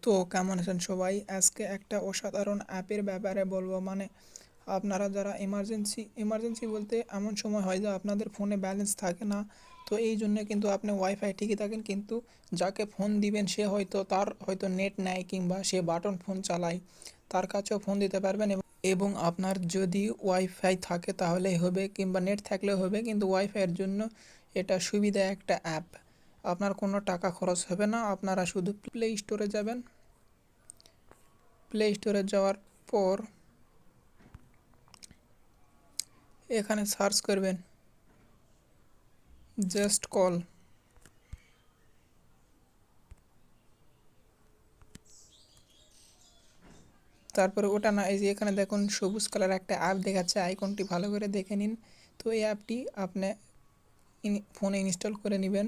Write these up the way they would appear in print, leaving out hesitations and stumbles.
তো কেমন আছেন সবাই? আজকে একটা অসাধারণ অ্যাপের ব্যাপারে বলবো। আপনারা যারা এমার্জেন্সি বলতে এমন সময় হয় যে আপনাদের ফোনে ব্যালেন্স থাকে না। তো এই জন্য কিন্তু আপনি ওয়াইফাই ঠিকই থাকেন, কিন্তু যাকে ফোন দিবেন সে হয়তো নেট নেয় কিংবা সে বাটন ফোন চালায়, তার কাছেও ফোন দিতে পারবেন। এবং আপনার যদি ওয়াইফাই থাকে তাহলেই হবে, কিংবা নেট থাকলেও হবে, কিন্তু ওয়াইফাইয়ের জন্য এটা সুবিধা একটা অ্যাপ। আপনার কোনো টাকা খরচ হবে না। আপনারা শুধু প্লে স্টোরে যাবেন। প্লে স্টোরে যাওয়ার পর এখানে সার্চ করবেন জাস্ট কল। তারপরে ওটা না, এই যে এখানে দেখুন সবুজ কালার একটা অ্যাপ দেখাচ্ছে, আইকনটি ভালো করে দেখে নিন। তো এই অ্যাপটি আপনি ফোনে ইনস্টল করে নেবেন,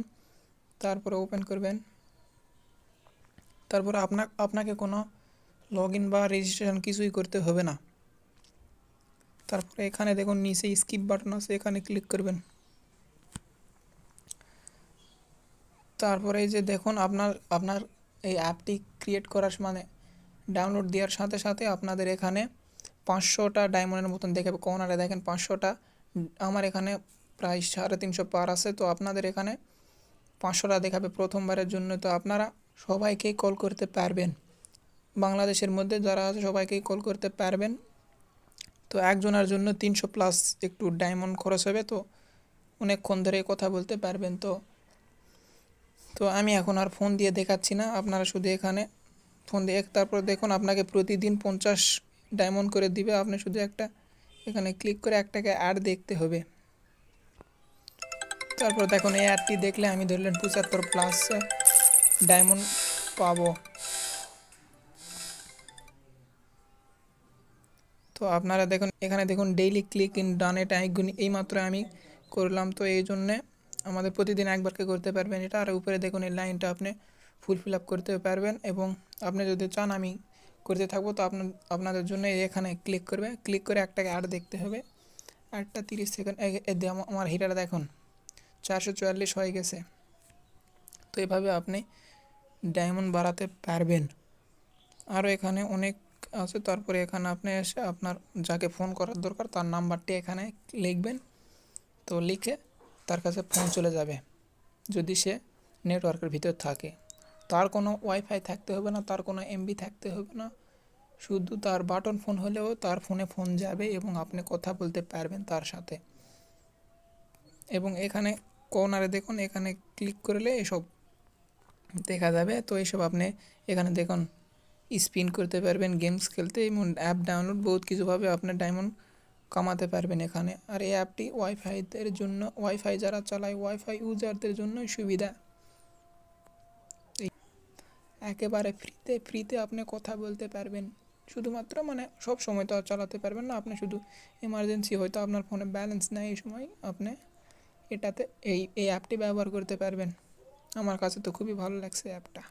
তারপরে ওপেন করবেন। তারপরে আপনাকে কোনো লগ ইন বা রেজিস্ট্রেশন কিছুই করতে হবে না। তারপরে এখানে দেখুন নিচে স্কিপ বাটন আছে, এখানে ক্লিক করবেন। তারপরে এই যে দেখুন আপনার এই অ্যাপটি ক্রিয়েট করার ডাউনলোড দেওয়ার সাথে সাথে আপনাদের এখানে 500টা ডায়মন্ডের মতন দেখাবে। কর্নারে দেখেন 500টা, আমার এখানে প্রায় 350 পার আছে। তো আপনাদের এখানে 500টা দেখাবে প্রথমবারের জন্য। তো আপনারা সবাইকেই কল করতে পারবেন, বাংলাদেশের মধ্যে যারা আছে সবাইকেই কল করতে পারবেন। তো একজনের জন্য 300+ একটু ডায়মন্ড খরচ হবে, তো অনেকক্ষণ ধরে কথা বলতে পারবেন। তো আমি এখন আর ফোন দিয়ে দেখাচ্ছি না, আপনারা শুধু এখানে ফোন দিয়ে তারপর দেখুন আপনাকে প্রতিদিন 50 ডায়মন্ড করে দিবে। আপনি শুধু এখানে ক্লিক করে একটাকে অ্যাড দেখতে হবে। তারপর দেখুন এই অ্যাডটি দেখলে আমি ধরলেন 75+ ডায়মন্ড পাবো। তো আপনারা দেখুন এখানে দেখুন ডেইলি ক্লিক ইন ডান, এটা এইমাত্র আমি করলাম। তো এই জন্যে আমাদের প্রতিদিন একবারকে করতে পারবেন এটা। আর উপরে দেখুন এই লাইনটা আপনি ফিল আপ করতে পারবেন, এবং আপনি যদি চান আমি করতে থাকবো তো আপনাদের জন্য এখানে ক্লিক করে একটাকে অ্যাড দেখতে হবে। অ্যাডটা 30 সেকেন্ড আমার হিটাটা দেখুন 444 হয়ে গেছে। তো এভাবে আপনি ডায়মন্ড বাড়াতে পারবেন। আরও এখানে অনেক আছে। তারপরে এখানে আপনি এসে আপনার যাকে ফোন করার দরকার তার নাম্বারটি এখানে লিখবেন। তো লিখে তার কাছে ফোন চলে যাবে যদি সে নেটওয়ার্কের ভিতর থাকে। তার কোনো ওয়াইফাই থাকতে হবে না, তার কোনো এমবি থাকতে হবে না, শুধু তার বাটন ফোন হলেও তার ফোনে ফোন যাবে এবং আপনি কথা বলতে পারবেন তার সাথে। এবং এখানে কর্নারে দেখুন, এখানে ক্লিক করলে এসব দেখা যাবে। তো এইসব আপনি এখানে দেখুন স্পিন করতে পারবেন, গেমস খেলতে এবং অ্যাপ ডাউনলোড বহুত কিছুভাবে আপনার ডায়মন্ড কামাতে পারবেন এখানে। আর এই অ্যাপটি ওয়াইফাই যারা চালায় ওয়াইফাই ইউজারদের জন্যই সুবিধা। একেবারে ফ্রিতে আপনি কথা বলতে পারবেন। শুধুমাত্র সব সময় তো আর চালাতে পারবেন না, আপনি শুধু এমার্জেন্সি হয়তো আপনার ফোনে ব্যালেন্স নেই, এই সময় আপনি এটাতে এই অ্যাপটি ব্যবহার করতে পারবেন। আমার কাছে তো খুবই ভালো লাগছে অ্যাপটা।